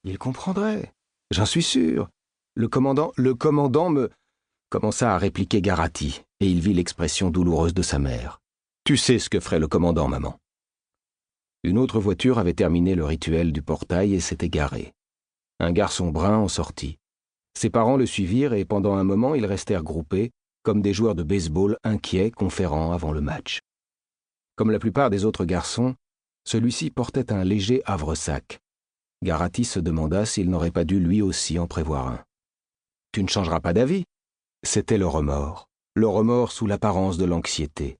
Il comprendrait. J'en suis sûr. Le commandant me... commença à répliquer Garati, et il vit l'expression douloureuse de sa mère. Tu sais ce que ferait le commandant, maman. Une autre voiture avait terminé le rituel du portail et s'était garée. Un garçon brun en sortit. Ses parents le suivirent et pendant un moment ils restèrent groupés, comme des joueurs de baseball inquiets conférant avant le match. Comme la plupart des autres garçons, celui-ci portait un léger havresac. Garati se demanda s'il n'aurait pas dû lui aussi en prévoir un. « Tu ne changeras pas d'avis ?» C'était le remords sous l'apparence de l'anxiété.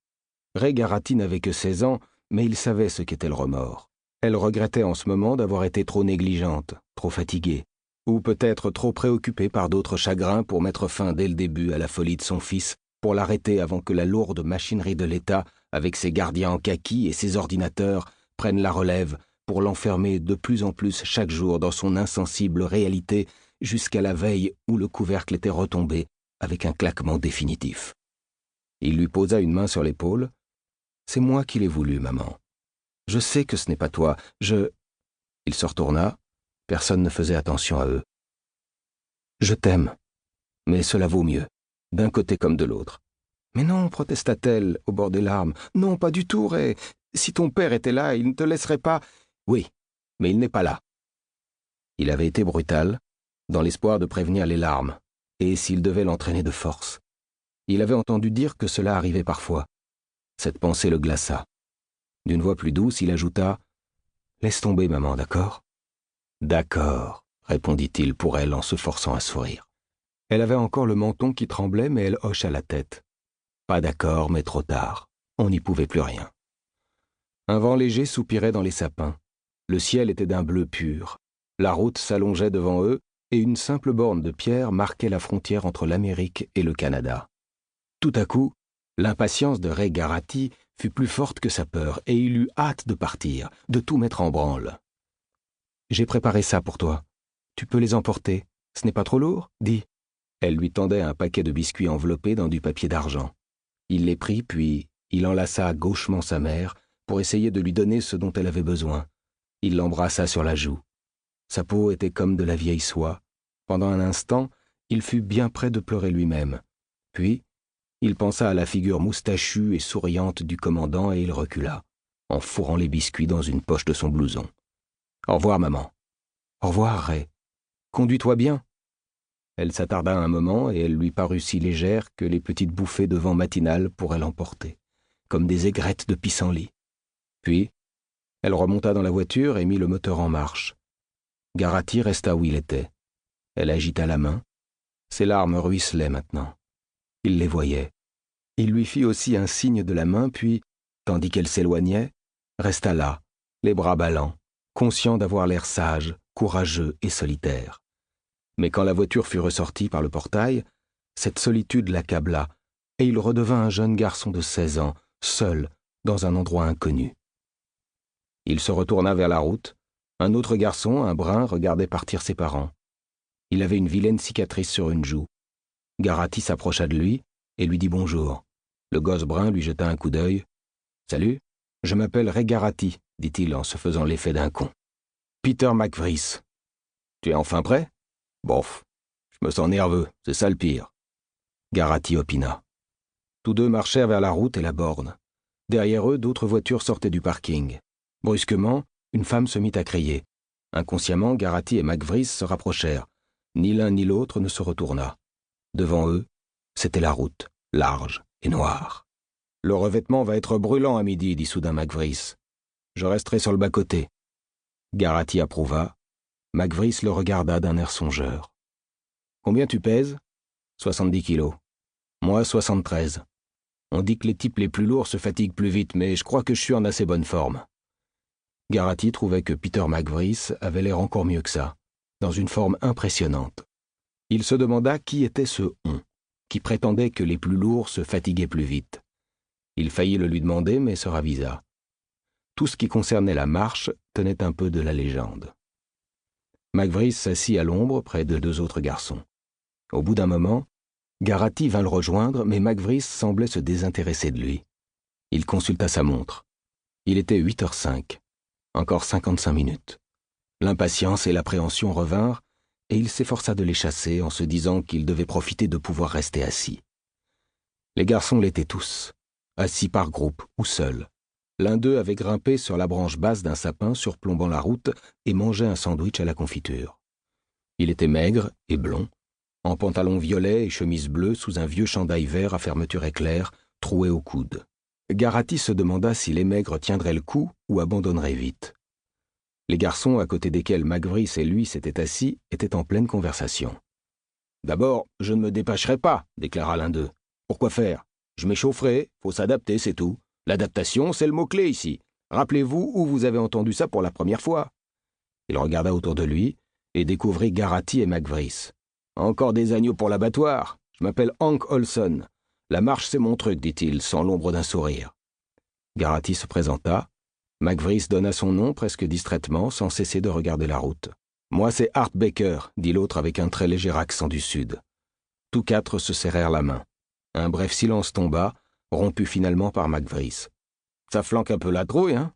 Ray Garati n'avait que 16 ans, mais il savait ce qu'était le remords. Elle regrettait en ce moment d'avoir été trop négligente, trop fatiguée, ou peut-être trop préoccupée par d'autres chagrins pour mettre fin dès le début à la folie de son fils, pour l'arrêter avant que la lourde machinerie de l'État, avec ses gardiens en kaki et ses ordinateurs, prenne la relève pour l'enfermer de plus en plus chaque jour dans son insensible réalité jusqu'à la veille où le couvercle était retombé avec un claquement définitif. Il lui posa une main sur l'épaule. « C'est moi qui l'ai voulu, maman. Je sais que ce n'est pas toi. Il se retourna. Personne ne faisait attention à eux. « Je t'aime, mais cela vaut mieux, d'un côté comme de l'autre. »« Mais non, protesta-t-elle, au bord des larmes. Non, pas du tout, Ray. Si ton père était là, il ne te laisserait pas. »« Oui, mais il n'est pas là. » Il avait été brutal, dans l'espoir de prévenir les larmes, et s'il devait l'entraîner de force. Il avait entendu dire que cela arrivait parfois. Cette pensée le glaça. D'une voix plus douce, il ajouta « Laisse tomber, maman, d'accord ?»« D'accord, » répondit-il pour elle en se forçant à sourire. Elle avait encore le menton qui tremblait, mais elle hocha la tête. Pas d'accord, mais trop tard. On n'y pouvait plus rien. Un vent léger soupirait dans les sapins. Le ciel était d'un bleu pur. La route s'allongeait devant eux, et une simple borne de pierre marquait la frontière entre l'Amérique et le Canada. Tout à coup, l'impatience de Ray Garati fut plus forte que sa peur, et il eut hâte de partir, de tout mettre en branle. « J'ai préparé ça pour toi. Tu peux les emporter. Ce n'est pas trop lourd, dis. » Elle lui tendait un paquet de biscuits enveloppés dans du papier d'argent. Il les prit, puis il enlaça gauchement sa mère pour essayer de lui donner ce dont elle avait besoin. Il l'embrassa sur la joue. Sa peau était comme de la vieille soie. Pendant un instant, il fut bien près de pleurer lui-même. Puis, il pensa à la figure moustachue et souriante du commandant et il recula, en fourrant les biscuits dans une poche de son blouson. « Au revoir, maman. »« Au revoir, Ray. Conduis-toi bien. » Elle s'attarda un moment et elle lui parut si légère que les petites bouffées de vent matinal pourraient l'emporter, comme des aigrettes de pissenlit. Puis, elle remonta dans la voiture et mit le moteur en marche. Garati resta où il était. Elle agita la main. Ses larmes ruisselaient maintenant. Il les voyait. Il lui fit aussi un signe de la main, puis, tandis qu'elle s'éloignait, resta là, les bras ballants, conscient d'avoir l'air sage, courageux et solitaire. Mais quand la voiture fut ressortie par le portail, cette solitude l'accabla, et il redevint un jeune garçon de 16 ans, seul, dans un endroit inconnu. Il se retourna vers la route. Un autre garçon, un brun, regardait partir ses parents. Il avait une vilaine cicatrice sur une joue. Garati s'approcha de lui et lui dit bonjour. Le gosse brun lui jeta un coup d'œil. « Salut, je m'appelle Ray Garati, » dit-il en se faisant l'effet d'un con. « Peter McVrice. Tu es enfin prêt ? Bof, je me sens nerveux, c'est ça le pire. » Garati opina. Tous deux marchèrent vers la route et la borne. Derrière eux, d'autres voitures sortaient du parking. Brusquement, une femme se mit à crier. Inconsciemment, Garati et McVrice se rapprochèrent. Ni l'un ni l'autre ne se retourna. Devant eux, c'était la route, large et noire. « Le revêtement va être brûlant à midi, » dit soudain McVrice. « Je resterai sur le bas-côté. » Garati approuva. McVrice le regarda d'un air songeur. « Combien tu pèses ? » « 70 kilos. Moi, 73. On dit que les types les plus lourds se fatiguent plus vite, mais je crois que je suis en assez bonne forme. » Garati trouvait que Peter McVrice avait l'air encore mieux que ça, dans une forme impressionnante. Il se demanda qui était ce « on » qui prétendait que les plus lourds se fatiguaient plus vite. Il faillit le lui demander, mais se ravisa. Tout ce qui concernait la marche tenait un peu de la légende. McVrice s'assit à l'ombre près de deux autres garçons. Au bout d'un moment, Garati vint le rejoindre, mais McVrice semblait se désintéresser de lui. Il consulta sa montre. Il était 8h05. Encore 55 minutes. L'impatience et l'appréhension revinrent, et il s'efforça de les chasser en se disant qu'il devait profiter de pouvoir rester assis. Les garçons l'étaient tous, assis par groupe ou seuls. L'un d'eux avait grimpé sur la branche basse d'un sapin surplombant la route et mangeait un sandwich à la confiture. Il était maigre et blond, en pantalon violet et chemise bleue sous un vieux chandail vert à fermeture éclair, troué au coude. Garati se demanda si les maigres tiendraient le coup ou abandonneraient vite. Les garçons à côté desquels McVriss et lui s'étaient assis étaient en pleine conversation. « D'abord, je ne me dépêcherai pas, déclara l'un d'eux. Pourquoi faire? Je m'échaufferai, faut s'adapter, c'est tout. L'adaptation, c'est le mot-clé ici. Rappelez-vous où vous avez entendu ça pour la première fois. » Il regarda autour de lui et découvrit Garati et McVriss. « Encore des agneaux pour l'abattoir. Je m'appelle Hank Olson. La marche, c'est mon truc, dit-il, sans l'ombre d'un sourire. » Garati se présenta. McVriss donna son nom presque distraitement, sans cesser de regarder la route. « Moi, c'est Art Baker, » dit l'autre avec un très léger accent du Sud. Tous quatre se serrèrent la main. Un bref silence tomba, rompu finalement par McVriss. « Ça flanque un peu la trouille, hein ?»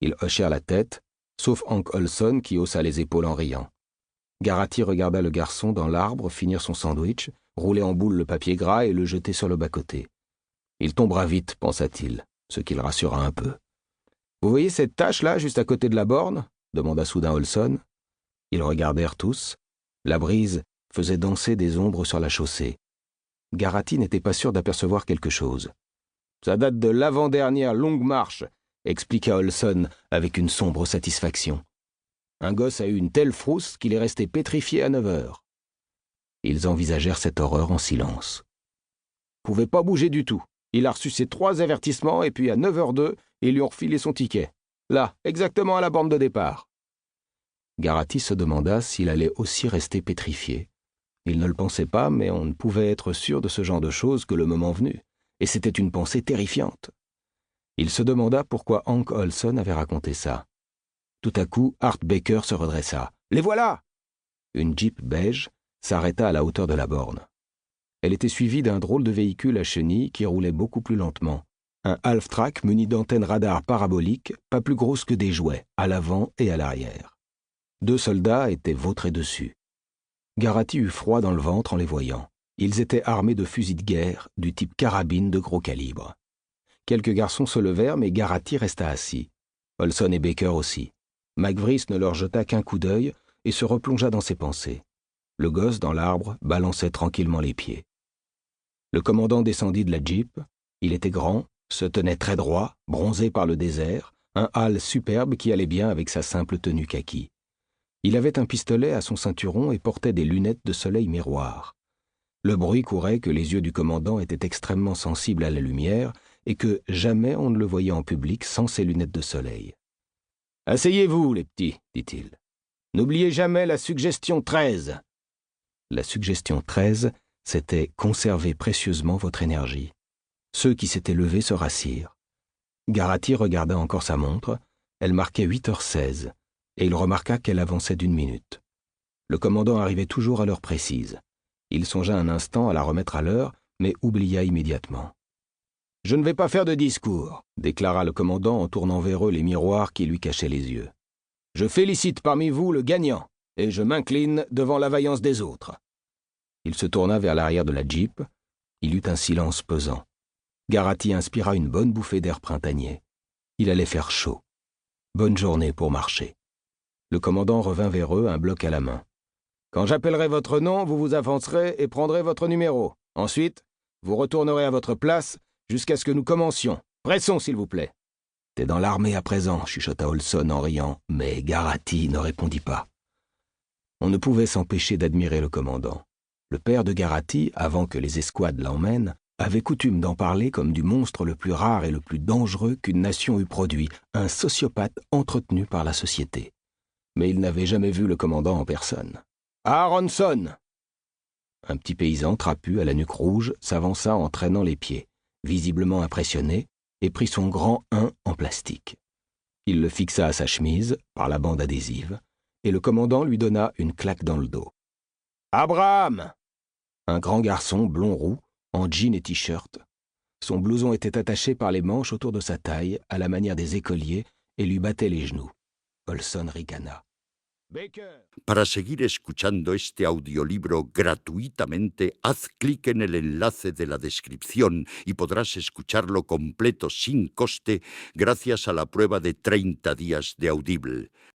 Ils hochèrent la tête, sauf Hank Olson qui haussa les épaules en riant. Garati regarda le garçon dans l'arbre finir son sandwich, rouler en boule le papier gras et le jeter sur le bas-côté. « Il tombera vite, pensa-t-il, ce qui le rassura un peu. « Vous voyez cette tache-là, juste à côté de la borne ?» demanda soudain Olson. Ils regardèrent tous. La brise faisait danser des ombres sur la chaussée. Garati n'était pas sûr d'apercevoir quelque chose. « Ça date de l'avant-dernière longue marche, » expliqua Olson avec une sombre satisfaction. Un gosse a eu une telle frousse qu'il est resté pétrifié à 9 heures. Ils envisagèrent cette horreur en silence. « Pouvait pas bouger du tout. Il a reçu ses 3 avertissements et puis à 9h02, ils lui ont refilé son ticket. Là, exactement à la borne de départ. » Garati se demanda s'il allait aussi rester pétrifié. Il ne le pensait pas, mais on ne pouvait être sûr de ce genre de choses que le moment venu, et c'était une pensée terrifiante. Il se demanda pourquoi Hank Olson avait raconté ça. Tout à coup, Art Baker se redressa. « Les voilà !» Une Jeep beige s'arrêta à la hauteur de la borne. Elle était suivie d'un drôle de véhicule à chenilles qui roulait beaucoup plus lentement. Un half-track muni d'antennes radar paraboliques, pas plus grosses que des jouets, à l'avant et à l'arrière. 2 soldats étaient vautrés dessus. Garati eut froid dans le ventre en les voyant. Ils étaient armés de fusils de guerre, du type carabine de gros calibre. Quelques garçons se levèrent, mais Garati resta assis. Olson et Baker aussi. McVriss ne leur jeta qu'un coup d'œil et se replongea dans ses pensées. Le gosse, dans l'arbre, balançait tranquillement les pieds. Le commandant descendit de la Jeep. Il était grand, se tenait très droit, bronzé par le désert, un hâle superbe qui allait bien avec sa simple tenue kaki. Il avait un pistolet à son ceinturon et portait des lunettes de soleil miroir. Le bruit courait que les yeux du commandant étaient extrêmement sensibles à la lumière et que jamais on ne le voyait en public sans ses lunettes de soleil. « Asseyez-vous, les petits, dit-il. N'oubliez jamais la suggestion 13. » La suggestion 13, c'était « conservez précieusement votre énergie ». Ceux qui s'étaient levés se rassirent. Garati regarda encore sa montre. Elle marquait 8h16, et il remarqua qu'elle avançait d'1 minute. Le commandant arrivait toujours à l'heure précise. Il songea un instant à la remettre à l'heure, mais oublia immédiatement. « Je ne vais pas faire de discours, » déclara le commandant en tournant vers eux les miroirs qui lui cachaient les yeux. « Je félicite parmi vous le gagnant, et je m'incline devant la vaillance des autres. » Il se tourna vers l'arrière de la Jeep. Il eut un silence pesant. Garati inspira une bonne bouffée d'air printanier. Il allait faire chaud. Bonne journée pour marcher. Le commandant revint vers eux, un bloc à la main. « Quand j'appellerai votre nom, vous vous avancerez et prendrez votre numéro. Ensuite, vous retournerez à votre place jusqu'à ce que nous commencions. Pressons, s'il vous plaît. »« T'es dans l'armée à présent, » chuchota Olson en riant, mais Garati ne répondit pas. On ne pouvait s'empêcher d'admirer le commandant. Le père de Garati, avant que les escouades l'emmènent, avait coutume d'en parler comme du monstre le plus rare et le plus dangereux qu'une nation eût produit, un sociopathe entretenu par la société. Mais il n'avait jamais vu le commandant en personne. « Aronson !» Un petit paysan trapu à la nuque rouge s'avança en traînant les pieds, visiblement impressionné, et prit son grand 1 en plastique. Il le fixa à sa chemise, par la bande adhésive, et le commandant lui donna une claque dans le dos. « Abraham !» Un grand garçon blond roux, en jean et t-shirt. Son blouson était attaché par les manches autour de sa taille, à la manière des écoliers, et lui battait les genoux. Olson ricana. Baker. Para seguir escuchando este audiolibro gratuitamente, haz clic en el enlace de la descripción y podrás escucharlo completo sin coste gracias a la prueba de 30 días de Audible.